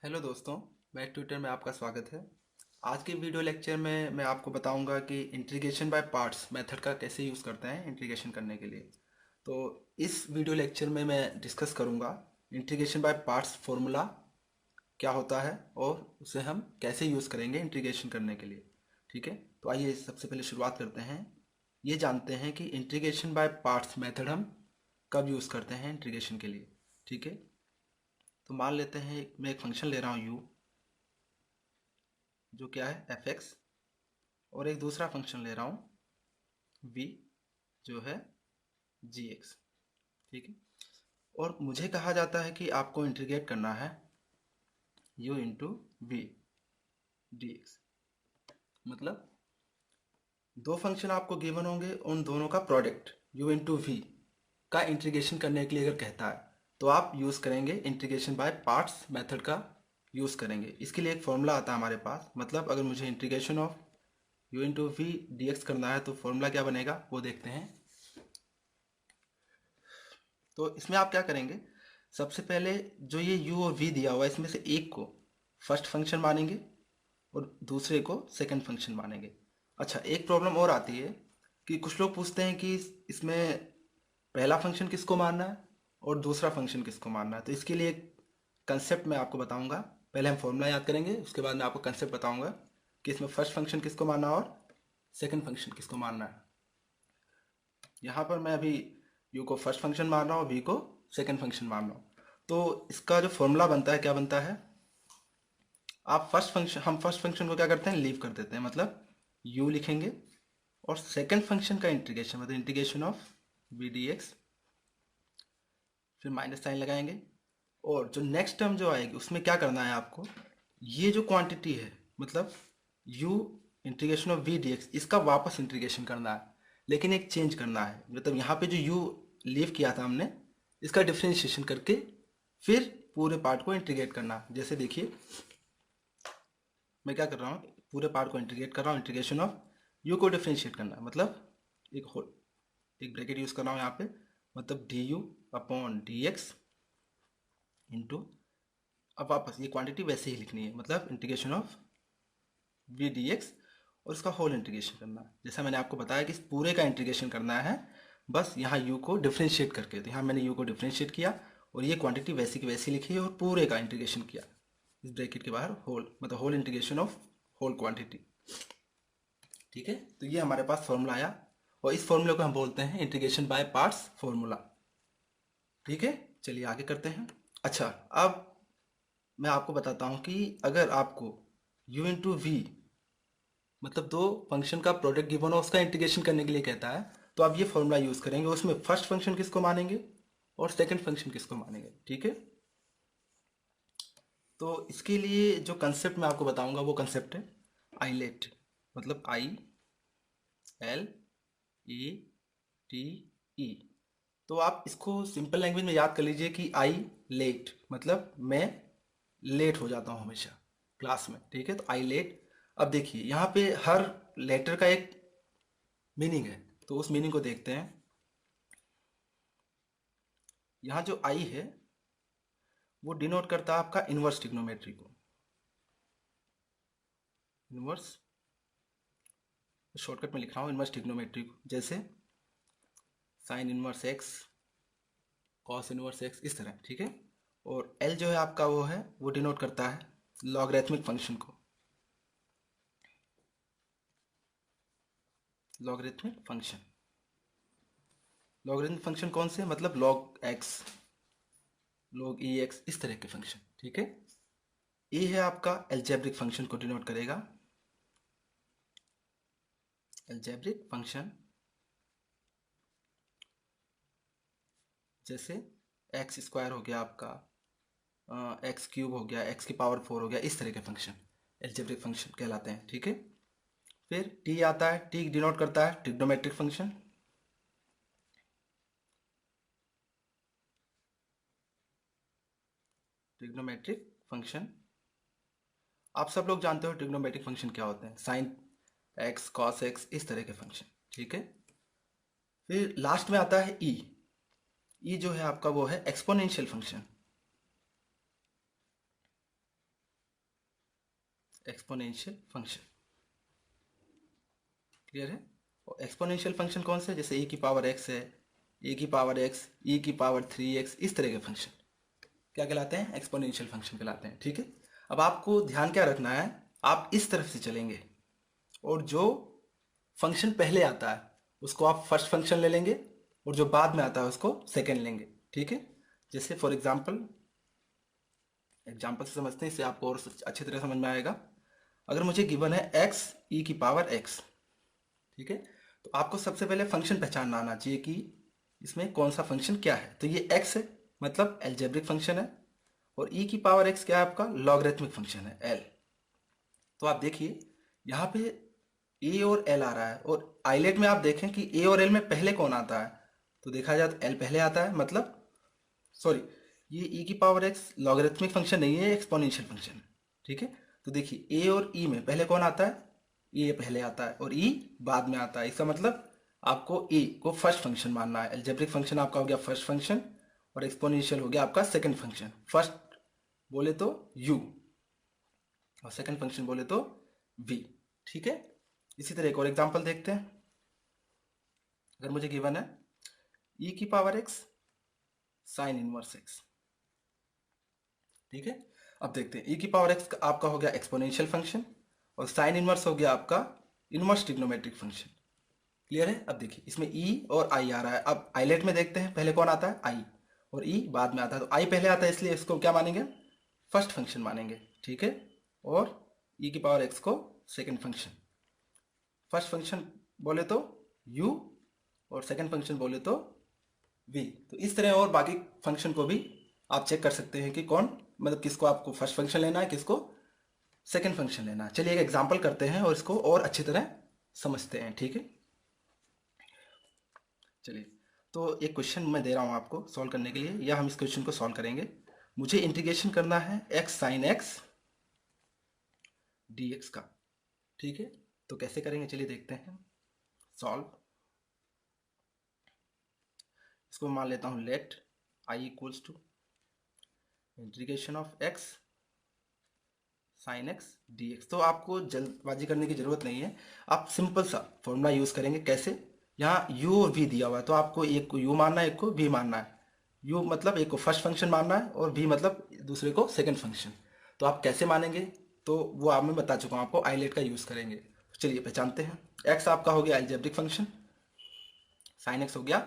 Hello दोस्तों, मैं Twitter में आपका स्वागत है। आज के वीडियो लेक्चर में मैं आपको बताऊंगा कि इंटीग्रेशन बाय पार्ट्स मेथड का कैसे यूज़ करते हैं इंटीग्रेशन करने के लिए। तो इस वीडियो लेक्चर में मैं डिस्कस करूंगा इंटीग्रेशन बाय पार्ट्स फॉर्मूला क्या होता है और उसे हम कैसे यूज़ करेंगे इंटीग्रेशन करने के लिए। ठीक है, तो आइए सबसे पहले शुरुआत करते हैं। ये जानते हैं कि इंटीग्रेशन बाय पार्ट्स मेथड हम कब यूज़ करते हैं इंटीग्रेशन के लिए। ठीक है, तो मान लेते हैं मैं एक फंक्शन ले रहा हूँ u, जो क्या है एफ एक्स, और एक दूसरा फंक्शन ले रहा हूँ v, जो है जी एक्स। ठीक है, और मुझे कहा जाता है कि आपको इंटीग्रेट करना है u into v d x. मतलब दो फंक्शन आपको गिवन होंगे, उन दोनों का प्रोडक्ट u इंटू वी का इंटीग्रेशन करने के लिए अगर कहता है तो आप यूज़ करेंगे इंटीग्रेशन बाय पार्ट्स मेथड का यूज़ करेंगे। इसके लिए एक फॉर्मूला आता है हमारे पास। मतलब अगर मुझे integration of u into v d x करना है तो फॉर्मूला क्या बनेगा वो देखते हैं। तो इसमें आप क्या करेंगे, सबसे पहले जो ये u और v दिया हुआ है इसमें से एक को फर्स्ट फंक्शन मानेंगे और दूसरे को सेकंड फंक्शन मानेंगे। अच्छा, एक प्रॉब्लम और आती है कि कुछ लोग पूछते हैं कि इसमें पहला फंक्शन किसको मानना है और दूसरा फंक्शन किसको मानना है। तो इसके लिए एक कंसेप्ट मैं आपको बताऊंगा। पहले हम फॉर्मूला याद करेंगे, उसके बाद मैं आपको कंसेप्ट बताऊंगा कि इसमें फर्स्ट फंक्शन किसको मानना है और सेकंड फंक्शन किसको मानना है। यहाँ पर मैं अभी u को फर्स्ट फंक्शन मान रहा हूँ, v को सेकंड फंक्शन मान रहा हूँ। तो इसका जो फॉर्मूला बनता है क्या बनता है, हम फर्स्ट फंक्शन को क्या करते हैं, लीव कर देते हैं। मतलब u लिखेंगे और सेकंड फंक्शन का इंटीग्रेशन मतलब integration of v d x, फिर माइनस साइन लगाएंगे। और जो नेक्स्ट टर्म जो आएगी उसमें क्या करना है आपको, ये जो क्वांटिटी है मतलब u integration of v d x, इसका वापस इंटीग्रेशन करना है, लेकिन एक चेंज करना है। मतलब यहाँ पे जो u लीव किया था हमने, इसका डिफ्रेंशिएशन करके फिर पूरे पार्ट को इंटीग्रेट करना है। जैसे देखिए मैं क्या कर रहा हूँ, पूरे पार्ट को इंटीग्रेट कर रहा हूँ। इंटीग्रेशन ऑफ u को डिफ्रेंशिएट करना है, मतलब एक ब्रैकेट यूज कर रहा हूँ यहाँ पे, मतलब d u upon d x into, अब वापस ये क्वांटिटी वैसे ही लिखनी है, मतलब integration of v d x और इसका होल इंटीग्रेशन करना है। जैसा मैंने आपको बताया कि इस पूरे का इंटीग्रेशन करना है बस यहाँ u को डिफ्रेंशिएट करके। तो यहाँ मैंने u को डिफ्रेंशिएट किया और ये क्वांटिटी वैसी की वैसी लिखी और पूरे का इंटीग्रेशन किया इस ब्रैकेट के बाहर, होल मतलब whole integration of whole quantity. ठीक है, तो ये हमारे पास फॉर्मूला आया और इस फॉर्मूले को हम बोलते हैं इंटीग्रेशन बाय पार्ट्स फॉर्मूला। ठीक है, चलिए आगे करते हैं। अच्छा, अब मैं आपको बताता हूँ कि अगर आपको u इंटू वी मतलब दो फंक्शन का प्रोडक्ट गिवन हो, उसका इंटीग्रेशन करने के लिए कहता है, तो आप ये फॉर्मूला यूज करेंगे। उसमें फर्स्ट फंक्शन किसको मानेंगे और सेकंड फंक्शन किसको मानेंगे। ठीक है, तो इसके लिए जो कंसेप्ट मैं आपको बताऊंगा वो कंसेप्ट है आईलेट, मतलब I L E T E. तो आप इसको सिंपल लैंग्वेज में याद कर लीजिए कि आई लेट मतलब मैं लेट हो जाता हूँ हमेशा क्लास में। ठीक है, तो आई लेट। अब देखिए यहाँ पे हर लेटर का एक मीनिंग है, तो उस मीनिंग को देखते हैं। यहाँ जो आई है वो डिनोट करता है आपका इनवर्स ट्रिग्नोमेट्री को। इनवर्स शॉर्टकट में लिख रहा हूँ, इनवर्स ट्रिग्नोमेट्री को, जैसे sine inverse x, cos inverse x, इस तरह। ठीक है, और एल जो है आपका वो है, वो डिनोट करता है लॉगरिथमिक फंक्शन को। लॉगरिथमिक फंक्शन, लॉगरिथमिक फंक्शन कौन से, मतलब लॉग एक्स, लॉग ई एक्स, इस तरह के फंक्शन। ठीक है, ए है आपका एल्जेब्रिक फंक्शन को डिनोट करेगा। एल्जेब्रिक फंक्शन जैसे एक्स स्क्वायर हो गया आपका, एक्स क्यूब हो गया, एक्स की पावर 4 हो गया, इस तरह के फंक्शन एल्जेब्रिक फंक्शन कहलाते हैं। ठीक है, फिर टी आता है, टी डिनोट करता है ट्रिग्नोमेट्रिक फंक्शन। ट्रिग्नोमेट्रिक फंक्शन आप सब लोग जानते हो ट्रिग्नोमेट्रिक फंक्शन क्या होते हैं, साइन एक्स, कॉस एक्स, इस तरह के फंक्शन। ठीक है, फिर लास्ट में आता है ई। ई जो है आपका वो है exponential function. Exponential function. Clear है? और एक्सपोनेंशियल फंक्शन कौन से? जैसे e की पावर x है, e की पावर x, e की पावर 3x, इस तरह के फंक्शन क्या कहलाते हैं? एक्सपोनेंशियल फंक्शन कहलाते हैं। ठीक है, अब आपको ध्यान क्या रखना है, आप इस तरफ से चलेंगे और जो फंक्शन पहले आता है उसको आप फर्स्ट फंक्शन ले लेंगे और जो बाद में आता है उसको सेकंड लेंगे। ठीक है, जैसे फॉर एग्जांपल से समझते हैं, इससे आपको और अच्छी तरह समझ में आएगा। अगर मुझे गिवन है x e की पावर x, ठीक है, तो आपको सबसे पहले फंक्शन पहचानना आना चाहिए कि इसमें कौन सा फंक्शन क्या है। तो ये x है, मतलब एल्जेब्रिक फंक्शन है, और e की पावर x क्या है? आपका लॉगरिथमिक फंक्शन है l। तो आप देखिए यहाँ पे a और l आ रहा है, और आइलेट में आप देखें कि a और l में पहले कौन आता है, तो देखा जाए तो l पहले आता है, मतलब सॉरी, ये e की पावर x लॉगरिथमिक फंक्शन नहीं है, एक्सपोनेंशियल फंक्शन है। ठीक है, तो देखिए a और e में पहले कौन आता है? a पहले आता है और e बाद में आता है। इसका मतलब आपको a को फर्स्ट फंक्शन मानना है। एल्जेब्रिक फंक्शन आपका हो गया फर्स्ट फंक्शन, और एक्सपोनेंशियल हो गया आपका सेकंड फंक्शन। फर्स्ट बोले तो u और सेकंड फंक्शन बोले तो v। ठीक है, इसी तरह एक और एग्जांपल देखते हैं। अगर मुझे गिवन है e की power x sine inverse x, ठीक है, अब देखते हैं e की पावर x आपका हो गया एक्सपोनेंशियल फंक्शन, और साइन इनवर्स हो गया आपका इनवर्स ट्रिग्नोमेट्रिक फंक्शन। क्लियर है? अब देखिए इसमें e और i आ रहा है। अब आइलेट में देखते हैं पहले कौन आता है? i, और e बाद में आता है। तो i पहले आता है, इसलिए इसको क्या मानेंगे? फर्स्ट फंक्शन मानेंगे। ठीक है, और e की पावर x को सेकंड फंक्शन। फर्स्ट फंक्शन बोले तो u और सेकंड फंक्शन बोले तो v। तो इस तरह और बाकी फंक्शन को भी आप चेक कर सकते हैं कि कौन, मतलब किसको आपको फर्स्ट फंक्शन लेना है, किसको सेकंड फंक्शन लेना है। चलिए एक एग्जांपल करते हैं और इसको और अच्छी तरह समझते हैं। ठीक है, चलिए, तो एक क्वेश्चन मैं दे रहा हूं आपको सॉल्व करने के लिए, या हम इस क्वेश्चन को सॉल्व करेंगे। मुझे इंटीग्रेशन करना है x साइन x dx का। ठीक है, तो कैसे करेंगे चलिए देखते हैं। सॉल्व, इसको मान लेता हूं let i equals to integration of x sine x dx। तो आपको जल्दबाजी करने की जरूरत नहीं है, आप सिंपल सा फॉर्मूला यूज करेंगे। कैसे? यहाँ u और v दिया हुआ है, तो आपको एक को u मानना है, एक को v मानना है। u मतलब एक को फर्स्ट फंक्शन मानना है, और v मतलब दूसरे को सेकंड फंक्शन। तो आप कैसे मानेंगे तो वो आप मैं बता चुका हूँ आपको, आइलेट का यूज करेंगे। चलिए पहचानते हैं। x आपका हो गया अलजेब्रिक फंक्शन, साइन x हो गया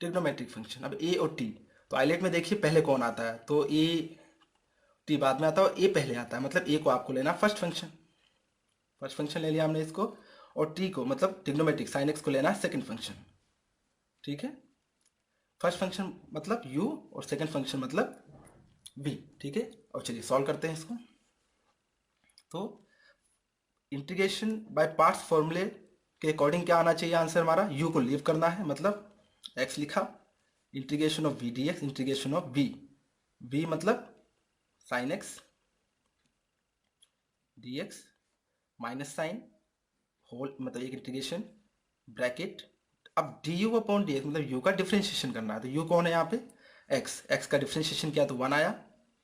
ट्रिग्नोमेट्रिक फंक्शन। अब a और t, तो आइलेट में देखिए पहले कौन आता है, तो a t बाद में आता है और a पहले आता है, मतलब a को आपको लेना फर्स्ट फंक्शन। फर्स्ट फंक्शन ले लिया हमने इसको, और t को मतलब ट्रिग्नोमेट्रिक साइन x को लेना है सेकंड फंक्शन। ठीक है, फर्स्ट फंक्शन मतलब u और सेकंड फंक्शन मतलब v। ठीक है, और चलिए सॉल्व करते हैं इसको। तो इंटीग्रेशन बाय पार्ट्स फॉर्मूले के अकॉर्डिंग क्या आना चाहिए आंसर हमारा? u को लीव करना है, मतलब x लिखा, integration of v dx, integration of v मतलब sine x dx minus sign whole, मतलब एक इंटीग्रेशन ब्रैकेट। अब du अपॉन dx मतलब u का डिफ्रेंशिएशन करना है, तो u कौन है यहाँ पे? x का डिफ्रेंशिएशन किया तो 1 आया,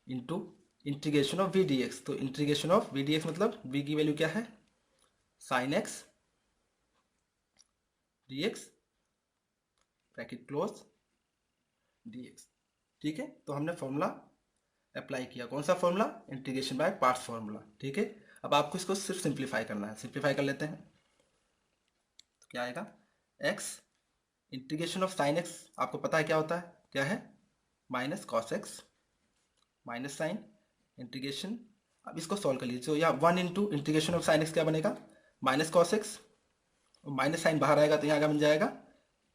into integration of v dx। तो इंटीग्रेशन ऑफ v dx मतलब v की वैल्यू क्या है? Sine x dx bracket close dx। ठीक है, तो हमने फॉर्मूला अप्लाई किया। कौन सा formula? Integration by parts formula. ठीक है, अब आपको इसको सिर्फ सिंप्लीफाई करना है। सिंप्लीफाई कर लेते हैं, तो क्या आएगा? x integration of sine x आपको पता है क्या होता है? क्या है? Minus cos x minus sign integration. अब इसको सॉल्व कर लीजिए, तो या 1 into integration of sine x क्या बनेगा? माइनस कॉस एक्स, और माइनस साइन बाहर आएगा तो यहाँ क्या बन जाएगा?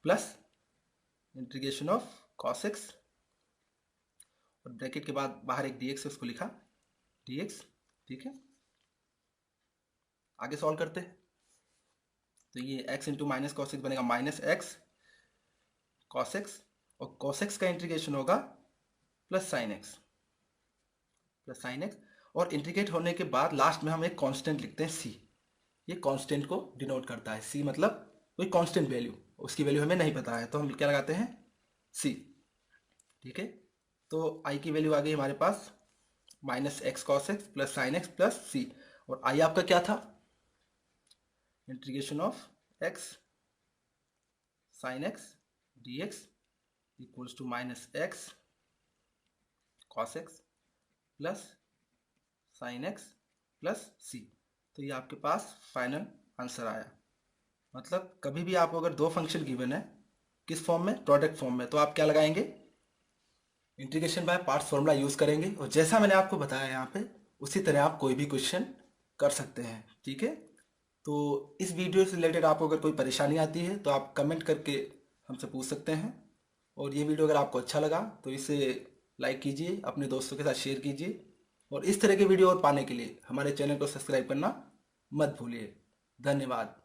Plus integration of cos x, और ब्रैकेट के बाद बाहर एक dx है उसको लिखा dx। ठीक है, आगे सॉल्व करते हैं। तो ये x into minus cos x बनेगा माइनस एक्स कॉस एक्स, और कॉस एक्स का इंटीग्रेशन होगा प्लस साइन एक्स, और इंटीग्रेट होने के बाद लास्ट में हम एक कांस्टेंट लिखते हैं c। ये कांस्टेंट को डिनोट करता है, c मतलब कोई कांस्टेंट वैल्यू, उसकी वैल्यू हमें नहीं पता है तो हम क्या लगाते हैं? c। ठीक है, तो i की वैल्यू आ गई हमारे पास minus x cos x plus sine x plus c, और आई आपका क्या था, integration of x sine x d x equals to minus x cos x plus sine x plus c. तो ये आपके पास फाइनल आंसर आया। मतलब कभी भी आप अगर दो फंक्शन गिवन है किस फॉर्म में, प्रोडक्ट फॉर्म में, तो आप क्या लगाएंगे, integration by parts formula use करेंगे। और जैसा मैंने आपको बताया यहाँ पे उसी तरह आप कोई भी क्वेश्चन कर सकते हैं। ठीक है, तो इस वीडियो से रिलेटेड आपको अगर कोई परेशानी आती है तो आप कमेंट करके हमसे पूछ सकते हैं। और ये वीडियो अगर आपको अच्छा लगा तो इसे लाइक कीजिए, अपने दोस्तों के साथ शेयर कीजिए, और इस तरह के वीडियो और पाने के लिए हमारे चैनल को सब्सक्राइब करना मत भूलिए। धन्यवाद।